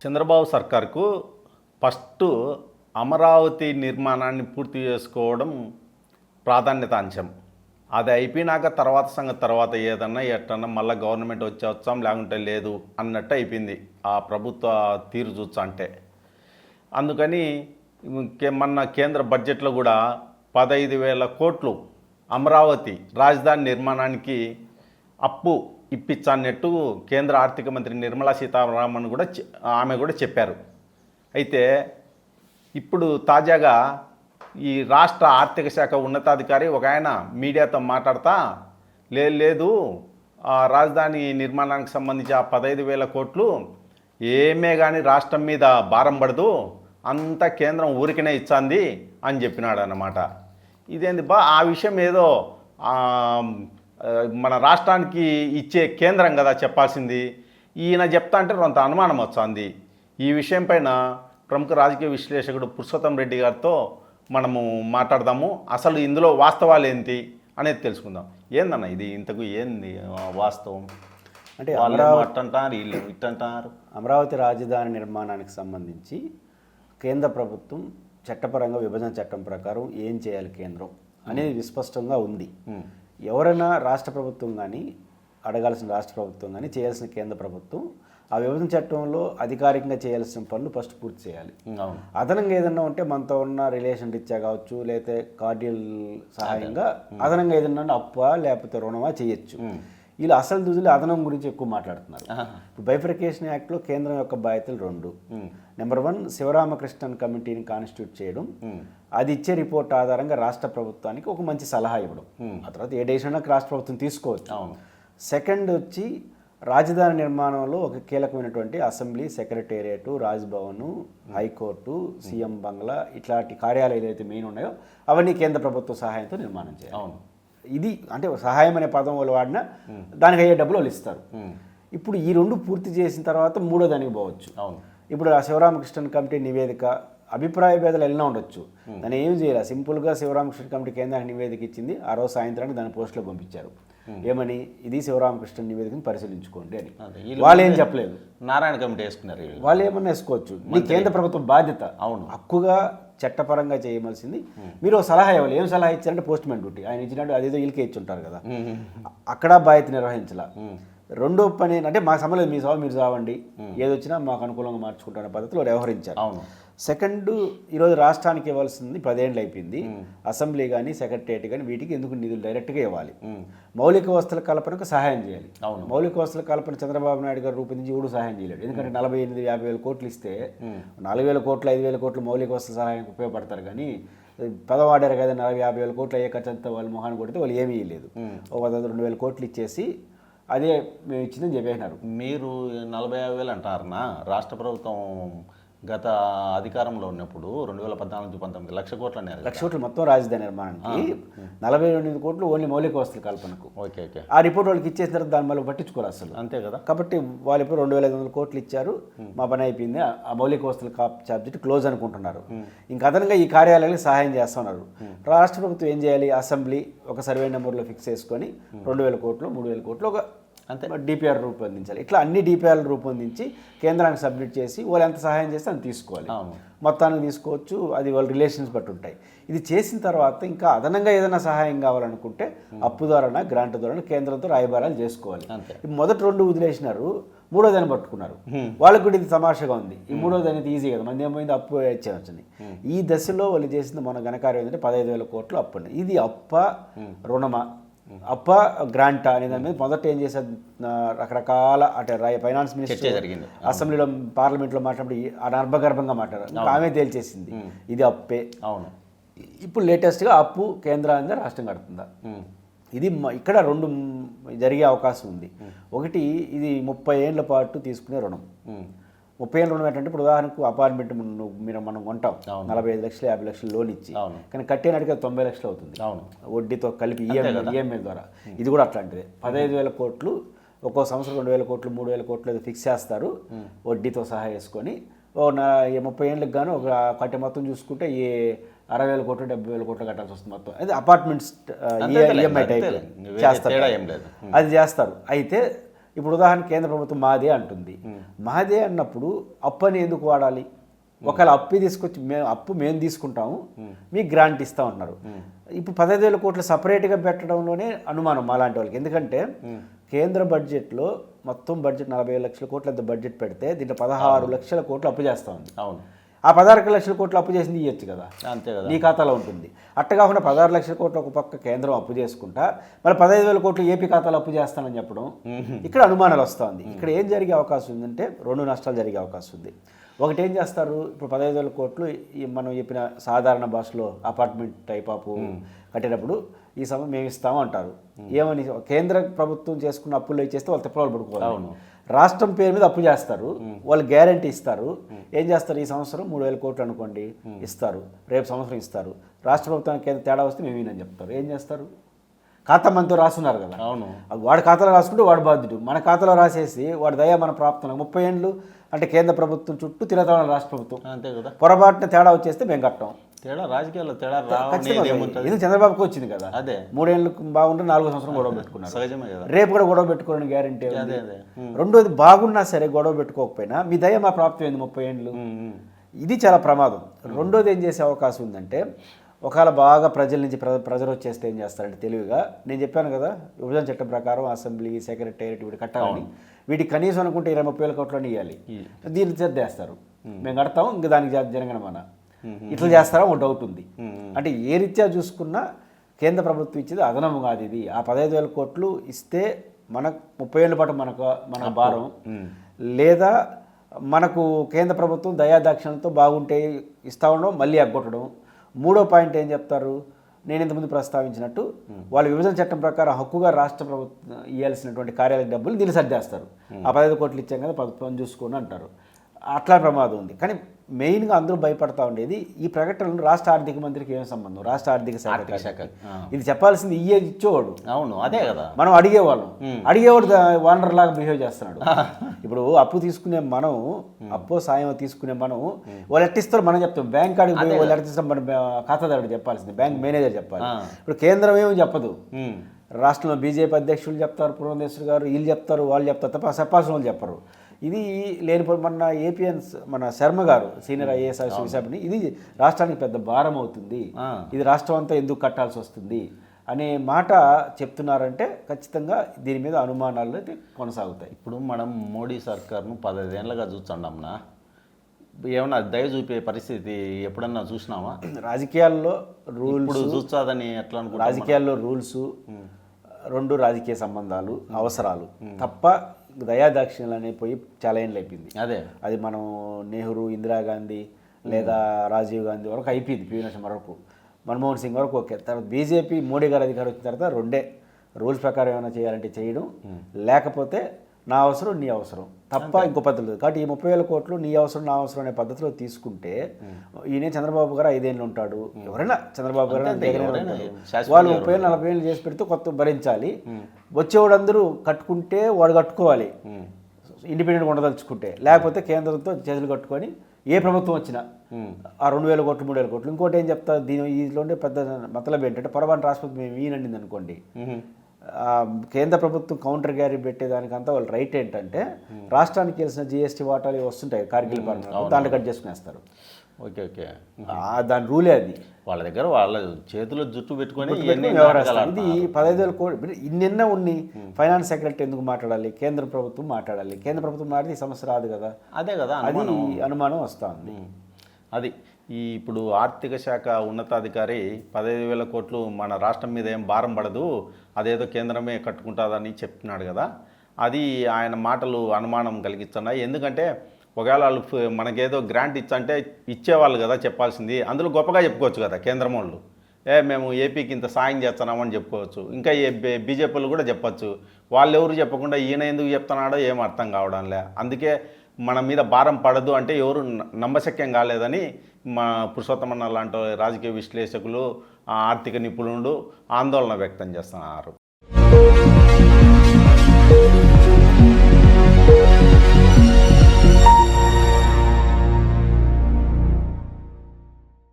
Chandrababu సర్కార్కు first Amaravati నిర్మాణాన్ని పూర్తి చేసుకోవడం ప్రాధాన్యత అంశం. అది అయిపోయినాక తర్వాత సంగతి తర్వాత ఏదన్నా ఎట్టన్నా మళ్ళీ గవర్నమెంట్ వచ్చాం లేకుంటే లేదు అన్నట్టు అయిపోయింది ఆ ప్రభుత్వ తీరు చూచా అంటే. అందుకని మొన్న కేంద్ర బడ్జెట్లో కూడా 15,000 కోట్లు అమరావతి రాజధాని నిర్మాణానికి అప్పు ఇప్పించన్నట్టు కేంద్ర ఆర్థిక మంత్రి నిర్మలా సీతారామన్ కూడా ఆమె కూడా చెప్పారు. అయితే ఇప్పుడు తాజాగా ఈ రాష్ట్ర ఆర్థిక శాఖ ఉన్నతాధికారి ఒక ఆయన మీడియాతో మాట్లాడతా లేదు రాజధాని నిర్మాణానికి సంబంధించి ఆ 15,000 కోట్లు ఏమే కానీ రాష్ట్రం మీద భారం పడదు, అంతా కేంద్రం ఊరికనే ఇచ్చింది అని చెప్పినాడు అన్నమాట. ఇదేంది ఆ విషయం ఏదో మన రాష్ట్రానికి ఇచ్చే కేంద్రం కదా చెప్పాల్సింది, ఈయన చెప్తా అంటే కొంత అనుమానం వచ్చింది. ఈ విషయం పైన ప్రముఖ రాజకీయ విశ్లేషకుడు పురుషోత్తం రెడ్డి గారితో మనము మాట్లాడదాము. అసలు ఇందులో వాస్తవాలు ఏంటి అనేది తెలుసుకుందాం. ఏందన్న ఇది ఇంతకు ఏంది వాస్తవం? అంటే అంటారు వీళ్ళు ఇట్టంటారు. అమరావతి రాజధాని నిర్మాణానికి సంబంధించి కేంద్ర ప్రభుత్వం చట్టపరంగా విభజన చట్టం ప్రకారం ఏం చేయాలి కేంద్రం అనేది విస్పష్టంగా ఉంది. ఎవరైనా రాష్ట్ర ప్రభుత్వం కానీ అడగాల్సిన రాష్ట్ర ప్రభుత్వం కానీ చేయాల్సిన కేంద్ర ప్రభుత్వం ఆ విభజన చట్టంలో అధికారికంగా చేయాల్సిన పనులు ఫస్ట్ పూర్తి చేయాలి. అదనంగా ఏదన్నా ఉంటే మనతో ఉన్న రిలేషన్ రీత్యా కావచ్చు, లేకపోతే కార్డియల్ సహాయంగా అదనంగా ఏదన్నా అప్ప లేకపోతే రుణమా చేయొచ్చు. వీళ్ళు అసలు దుజులు అదనం గురించి ఎక్కువ మాట్లాడుతున్నారు. ఇప్పుడు బైఫర్కేషన్ యాక్ట్లో కేంద్రం యొక్క బాధ్యతలు 2. నెంబర్ 1 శివరామకృష్ణన్ కమిటీని కాన్స్టిట్యూట్ చేయడం, అది ఇచ్చే రిపోర్ట్ ఆధారంగా రాష్ట్ర ప్రభుత్వానికి ఒక మంచి సలహా ఇవ్వడం. ఆ తర్వాత ఏ డెసిషన్ రాష్ట్ర ప్రభుత్వం తీసుకోవచ్చు. సెకండ్ వచ్చి రాజధాని నిర్మాణంలో ఒక కీలకమైనటువంటి assembly, secretariat, Raj Bhavan, high court, CM బంగ్లా ఇట్లాంటి కార్యాలయాలు ఏదైతే మెయిన్ ఉన్నాయో అవన్నీ కేంద్ర ప్రభుత్వ సహాయంతో నిర్మాణం చేయాలి. ఇది అంటే సహాయం అనే పదం వాళ్ళు వాడినా దానికి అయ్యే డబ్బులు వాళ్ళు ఇస్తారు. ఇప్పుడు ఈ 2 పూర్తి చేసిన తర్వాత 3వ దానికి పోవచ్చు. ఇప్పుడు ఆ శివరామకృష్ణన్ కమిటీ నివేదిక అభిప్రాయ భేదాలు ఎలా ఉండొచ్చు, దాన్ని ఏం చేయాలి, సింపుల్గా శివరామకృష్ణ కమిటీ కేంద్రానికి నివేదిక ఇచ్చింది, ఆ రోజు సాయంత్రానికి దాన్ని పోస్టులో పంపించారు. ఏమని, ఇది శివరామకృష్ణ నివేదికను పరిశీలించుకోండి అని. వాళ్ళు ఏం చెప్పలేదు. నారాయణ కమిటీ వేసుకున్నారు. వాళ్ళు ఏమన్నా వేసుకోవచ్చు, నీ కేంద్ర ప్రభుత్వం బాధ్యత. అవును, హక్కుగా చట్టపరంగా చేయవలసింది. మీరు సలహా ఇవ్వాలి. ఏం సలహా ఇచ్చారంటే పోస్ట్ మ్యాన్ డ్యూటీ ఆయన ఇచ్చినట్టు అదేదో ఇల్కే ఇచ్చి ఉంటారు కదా, అక్కడ బాధ్యత నిర్వహించాల. రెండో పని అంటే మా సమయంలో మీ సాగు మీరు చావండి, ఏదొచ్చినా మాకు అనుకూలంగా మార్చుకుంటారనే పద్ధతిలో వ్యవహరించారు. అవును. సెకండ్, ఈరోజు రాష్ట్రానికి ఇవ్వాల్సింది 10 ఏళ్ళు అయిపోయింది. అసెంబ్లీ కానీ సెక్రటరియట్ కానీ వీటికి ఎందుకు నిధులు డైరెక్ట్గా ఇవ్వాలి. మౌలిక వసతుల కల్పనకు సహాయం చేయాలి. అవును, మౌలిక వసతుల కల్పన చంద్రబాబు నాయుడు గారు రూపొందించి ఎవడు సహాయం చేయలేడు. ఎందుకంటే 48-50 కోట్లు ఇస్తే 4,000 కోట్లు 5,000 కోట్లు మౌలిక వసతుల సహాయానికి ఉపయోగపడతారు. కానీ పెదవాడారు కదా 40-50 కోట్లు అయ్యే ఖర్చు అంతా వాళ్ళు మొహాన్ని కొడితే వాళ్ళు ఏమీ ఇవ్వలేదు. ఒక 2,000 కోట్లు ఇచ్చేసి అదే మేము ఇచ్చిందని చెప్పేసినారు. మీరు 40,000 అంటారనా? రాష్ట్ర ప్రభుత్వం గత అధికారంలో ఉన్నప్పుడు 2014-19 లక్ష కోట్లు అన్నారు. లక్ష కోట్లు మొత్తం రాజధాని నిర్మాణానికి, 48 కోట్లు ఓన్లీ మౌలిక వసతుల కల్పనకు. ఓకే. ఆ రిపోర్ట్ వాళ్ళకి ఇచ్చేసిన తర్వాత దాని వల్ల పట్టించుకోరు అసలు. అంతే కదా. కాబట్టి వాళ్ళు ఇప్పుడు 2,500 కోట్లు ఇచ్చారు, మా పని అయిపోయింది, ఆ మౌలిక వసతుల సబ్జెక్ట్ క్లోజ్ అనుకుంటున్నారు. ఇంకా అదనంగా ఈ కార్యాలయాలకు సహాయం చేస్తున్నారు. రాష్ట్ర ప్రభుత్వం ఏం చేయాలి, అసెంబ్లీ ఒక సర్వే నెంబర్లో ఫిక్స్ చేసుకొని 2,000 కోట్లు 3,000 కోట్లు ఒక అంతే డిపిఆర్ రూపొందించాలి. ఇట్లా అన్ని డిపిఆర్లు రూపొందించి కేంద్రానికి సబ్మిట్ చేసి వాళ్ళు ఎంత సహాయం చేస్తే అంత తీసుకోవాలి. మొత్తానికి తీసుకోవచ్చు, అది వాళ్ళ రిలేషన్స్ బట్టి ఉంటాయి. ఇది చేసిన తర్వాత ఇంకా అదనంగా ఏదైనా సహాయం కావాలనుకుంటే అప్పు ద్వారా గ్రాంట్ ద్వారా కేంద్రంతో రాయబారాలు చేసుకోవాలి. మొదటి 2 వదిలేసినారు, 3వ దాన్ని పట్టుకున్నారు. వాళ్ళకి కూడా ఇది తమాషగా ఉంది. ఈ 3వ దాని అయితే ఈజీ కదా, మంది ఏమైంది అప్పు ఇచ్చేవచ్చని. ఈ దశలో వాళ్ళు చేసింది మన ఘనకార్యం ఏంటంటే 15,000 కోట్లు అప్పు. ఇది అప్ప రుణమా అప్ప గ్రాంట్ అనే దాని మీద మొదట ఏం చేశారు, రకరకాల అంటే ఫైనాన్స్ మినిస్టర్ జరిగింది, అసెంబ్లీలో పార్లమెంట్లో మాట్లాడినప్పుడు అనర్భగర్భంగా మాట్లాడారు. ఆమె తేల్చేసింది ఇది అప్పే. అవును. ఇప్పుడు లేటెస్ట్గా అప్పు కేంద్రాన్ని రాష్ట్రం కడుతుందా, ఇది ఇక్కడ 2 జరిగే అవకాశం ఉంది. ఒకటి, ఇది 30 ఏళ్ల పాటు తీసుకునే రుణం. 30 ఏళ్ళ రుణం ఏంటంటే ఇప్పుడు ఉదాహరణకు అపార్ట్మెంట్ మనం కొంటాం 45 లక్షలు 50 లక్షలు లోన్ ఇచ్చి, కానీ కట్టేనాటికి 90 లక్షలు అవుతుంది వడ్డీతో కలిపి ఈఎంఐ ద్వారా. ఇది కూడా అట్లాంటిదే. 15,000 కోట్లు ఒక్కో సంవత్సరం 2,000 కోట్లు 3,000 కోట్లు ఏదో ఫిక్స్ చేస్తారు వడ్డీతో సహా వేసుకొని. 30 ఏళ్ళకి గాను ఒక కట్టే మొత్తం చూసుకుంటే 60,000 కోట్లు 70,000 కోట్లు కట్టాల్సి వస్తుంది మొత్తం. అది అపార్ట్మెంట్స్ ఈఎంఐ టైప్ చేస్తారు, అది చేస్తారు. అయితే ఇప్పుడు ఉదాహరణ కేంద్ర ప్రభుత్వం మాదే అంటుంది. మాదే అన్నప్పుడు అప్పు అని ఎందుకు వాడాలి? ఒకవేళ అప్పు తీసుకొచ్చి మేము తీసుకుంటాము, మీకు గ్రాంట్ ఇస్తా ఉన్నారు. ఇప్పుడు 15,000 కోట్లు సపరేట్గా పెట్టడంలోనే అనుమానం అలాంటి వాళ్ళకి. ఎందుకంటే కేంద్ర బడ్జెట్లో మొత్తం బడ్జెట్ 40 లక్షల కోట్ల బడ్జెట్ పెడితే దీంట్లో 16 లక్షల కోట్లు అప్పు చేస్తూ ఉంది. అవును, ఆ 16 లక్షల కోట్లు అప్పు చేసింది ఇవ్వచ్చు కదా, అంతే కదా, నీ ఖాతాలో ఉంటుంది. అట్ట కాకుండా 16 లక్షల కోట్లు ఒక పక్క కేంద్రం అప్పు చేసుకుంటా మరి 15,000 కోట్లు ఏపీ ఖాతాలో అప్పు చేస్తానని చెప్పడం, ఇక్కడ అనుమానాలు వస్తుంది. ఇక్కడ ఏం జరిగే అవకాశం ఉందంటే 2 నష్టాలు జరిగే అవకాశం ఉంది. ఒకటి ఏం చేస్తారు, ఇప్పుడు 15,000 కోట్లు మనం చెప్పిన సాధారణ భాషలో అపార్ట్మెంట్ టైప్ ఆఫ్ కట్టేటప్పుడు ఈ సమయం మేము ఇస్తాము అంటారు. ఏమని కేంద్ర ప్రభుత్వం చేసుకున్న అప్పుల్లో ఇచ్చేస్తే వాళ్ళు తిప్పలు పడుకోవాలి. రాష్ట్రం పేరు మీద అప్పు చేస్తారు, వాళ్ళు గ్యారంటీ ఇస్తారు. ఏం చేస్తారు, ఈ సంవత్సరం 3,000 కోట్లు అనుకోండి ఇస్తారు, రేపు సంవత్సరం ఇస్తారు. రాష్ట్ర ప్రభుత్వానికి ఏదైనా తేడా వస్తే మేము వినని చెప్తారు. ఏం చేస్తారు, ఖాతా మనతో రాస్తున్నారు కదా, అవును, వాడి ఖాతాలో రాసుకుంటే వాడు బాధ్యుడు. మన ఖాతాలో రాసేసి వాడి దయ మన ప్రాప్తం 30 ఏళ్ళు అంటే కేంద్ర ప్రభుత్వం చుట్టూ తిరగతా రాష్ట్ర ప్రభుత్వం. అంతే కదా, పొరపాటున తేడా వచ్చేస్తే మేము కట్టాం. తేడా రాజకీయాల్లో తేడా ఇది చంద్రబాబుకి వచ్చింది కదా, అదే 3 ఏళ్ళు బాగుంటే 4వ సంవత్సరం గొడవ పెట్టుకున్నారు. సహజమే కదా, రేపు కూడా గొడవ పెట్టుకోవడానికి గ్యారంటీ. అదే రెండోది బాగున్నా సరే గొడవ పెట్టుకోకపోయినా మీ దయ మా ప్రాప్తం ఏంది 30 ఏళ్ళు. ఇది చాలా ప్రమాదం. రెండోది ఏం చేసే అవకాశం ఉందంటే ఒకవేళ బాగా ప్రజల నుంచి ప్రెజర్ వచ్చేస్తే ఏం చేస్తారంటే తెలివిగా, నేను చెప్పాను కదా విభజన చట్టం ప్రకారం అసెంబ్లీ సెక్రటేరియట్ వీటి కట్టాలని, వీటికి కనీసం అనుకుంటే 20-30 కోట్లని ఇవ్వాలి. దీన్ని చేస్తారు, మేము కడతాం ఇంకా దానికి జరగనమన ఇట్లా చేస్తారా ఒక డౌట్ ఉంది. అంటే ఏ రీత్యా చూసుకున్నా కేంద్ర ప్రభుత్వం ఇచ్చేది అదనము కాదు. ఇది ఆ 15,000 కోట్లు ఇస్తే మనకు 30 ఏళ్ళ పాటు మన భారం, లేదా మనకు కేంద్ర ప్రభుత్వం దయాదాక్షిణ్యంతో బాగుంటే ఇస్తా ఉండడం మళ్ళీ ఎగ్గొట్టడం. మూడో పాయింట్ ఏం చెప్తారు, నేను ఇంతకుముందు ప్రస్తావించినట్టు వాళ్ళు విభజన చట్టం ప్రకారం హక్కుగా రాష్ట్ర ప్రభుత్వం ఇవ్వాల్సినటువంటి కార్యాలయ డబ్బులు దీన్ని సర్దేస్తారు. ఆ 15 కోట్లు ఇచ్చాం కదా పని చూసుకోండి అంటారు. అట్లా ప్రమాదం ఉంది. కానీ మెయిన్గా అందరూ భయపడతా ఉండేది ఈ ప్రకటనలు రాష్ట్ర ఆర్థిక మంత్రికి ఏం సంబంధం, రాష్ట్ర ఆర్థిక శాఖ ఇది చెప్పాల్సింది ఇచ్చేవాడు. అవును, అదే కదా, మనం అడిగేవాడు వానర్ లాగా బిహేవ్ చేస్తున్నాడు. ఇప్పుడు అప్పు తీసుకునే మనం, అప్పో సాయం తీసుకునే మనం, వాళ్ళు ఎట్టిస్తారు మనం చెప్తాం, బ్యాంక్ కాడికి పోయి వాళ్ళు ఎట్టిస్తాం మన ఖాతాదారుడు చెప్పాల్సింది, బ్యాంక్ మేనేజర్ చెప్పాలి. ఇప్పుడు కేంద్రం ఏమో చెప్పదు, రాష్ట్రంలో బీజేపీ అధ్యక్షులు చెప్తారు, పురంధేశ్వరి గారు వీళ్ళు చెప్తారు, వాళ్ళు చెప్తారు తప్ప చెప్పాల్సిన వాళ్ళు చెప్పరు. ఇది లేనిపోయి మొన్న ఏపీఎన్స్ మన శర్మ గారు సీనియర్ ఐఏఎస్ విశాఖని, ఇది రాష్ట్రానికి పెద్ద భారం అవుతుంది, ఇది రాష్ట్రం అంతా ఎందుకు కట్టాల్సి వస్తుంది అనే మాట చెప్తున్నారంటే ఖచ్చితంగా దీని మీద అనుమానాలు అయితే కొనసాగుతాయి. ఇప్పుడు మనం మోడీ సర్కార్ను 15 ఏళ్ళగా చూస్తున్నాంనా, ఏమన్నా దయ చూపే పరిస్థితి ఎప్పుడన్నా చూసినామా? రాజకీయాల్లో రూల్స్ చూస్తాదని ఎట్లా అనుకో, రాజకీయాల్లో రూల్స్ 2 రాజకీయ సంబంధాలు అవసరాలు తప్ప దయాదాక్షిణ్యాలు అనేవి పోయి చాలా ఏళ్ళు అయిపోయింది. అది మనం నెహ్రూ, ఇందిరాగాంధీ లేదా రాజీవ్ గాంధీ వరకు అయిపోయింది, పివి నరసింహ వరకు, మన్మోహన్ సింగ్ వరకు ఓకే. తర్వాత బీజేపీ మోడీ గారు అధికారం వచ్చిన తర్వాత 2 రూల్స్ ప్రకారం ఏమైనా చేయాలంటే చేయడం, లేకపోతే నా అవసరం నీ అవసరం తప్ప ఇంకో పద్ధతి లేదు. కాబట్టి ఈ 30,000 కోట్లు నీ అవసరం నా అవసరం అనే పద్ధతిలో తీసుకుంటే ఈయన చంద్రబాబు గారు 5 ఏళ్ళు ఉంటాడు, ఎవరైనా చంద్రబాబు గారు వాళ్ళు 30 ఏళ్ళు 40 ఏళ్ళు చేసి పెడితే కొత్త భరించాలి. వచ్చేవాడు అందరూ కట్టుకుంటే వాడు కట్టుకోవాలి, ఇండిపెండెంట్గా ఉండదలుచుకుంటే, లేకపోతే కేంద్రంతో చేతులు కట్టుకొని ఏ ప్రభుత్వం వచ్చినా ఆ 2,000 కోట్లు 3,000 కోట్లు. ఇంకోటి ఏం చెప్తా, దీనిలో ఉండే పెద్ద మతలబ్ ఏంటంటే పొరపాటు రాష్ట్రపతి మేము ఈయనండింది అనుకోండి, కేంద్ర ప్రభుత్వం కౌంటర్ గ్యారీ పెట్టేదానికంతా వాళ్ళ రైట్ ఏంటంటే రాష్ట్రానికి తెలిసిన జిఎస్టీ వాటాలు వస్తుంటాయి కార్గిల్ దాంట్లో కట్ చేసుకునేస్తారు. ఓకే ఓకే, దాని రూలే అది. వాళ్ళ దగ్గర వాళ్ళ చేతిలో జుట్టు పెట్టుకొని వ్యవహరిస్తారు. ఇది 15,000 కోట్లు నిన్న ఉన్ని ఫైనాన్స్ సెక్రటరీ ఎందుకు మాట్లాడాలి, కేంద్ర ప్రభుత్వం మాట్లాడాలి. కేంద్ర ప్రభుత్వం మాట్లాడితే ఈ సమస్య రాదు కదా, అదే కదా అది అనుమానం వస్తుంది. అది ఇప్పుడు ఆర్థిక శాఖ ఉన్నతాధికారి 15,000 కోట్లు మన రాష్ట్రం మీద ఏం భారం పడదు, అదేదో కేంద్రమే కట్టుకుంటుందని చెప్తున్నాడు కదా, అది ఆయన మాటలు అనుమానం కలిగిస్తున్నాయి. ఎందుకంటే ఒకవేళ వాళ్ళు మనకేదో గ్రాంట్ ఇచ్చంటే ఇచ్చేవాళ్ళు కదా చెప్పాల్సింది, అందులో గొప్పగా చెప్పుకోవచ్చు కదా కేంద్రం వాళ్ళు, మేము ఏపీకి ఇంత సాయం చేస్తున్నామని చెప్పుకోవచ్చు. ఇంకా బీజేపీలు కూడా చెప్పచ్చు, వాళ్ళు ఎవరు చెప్పకుండా ఈయన ఎందుకు చెప్తున్నాడో ఏం అర్థం కావడంలే. అందుకే మన మీద భారం పడదు అంటే ఎవరు నమ్మశక్యం కాలేదని మా పురుషోత్తమన్న లాంటి రాజకీయ విశ్లేషకులు, ఆర్థిక నిపుణులు ఆందోళన వ్యక్తం చేస్తున్నారు.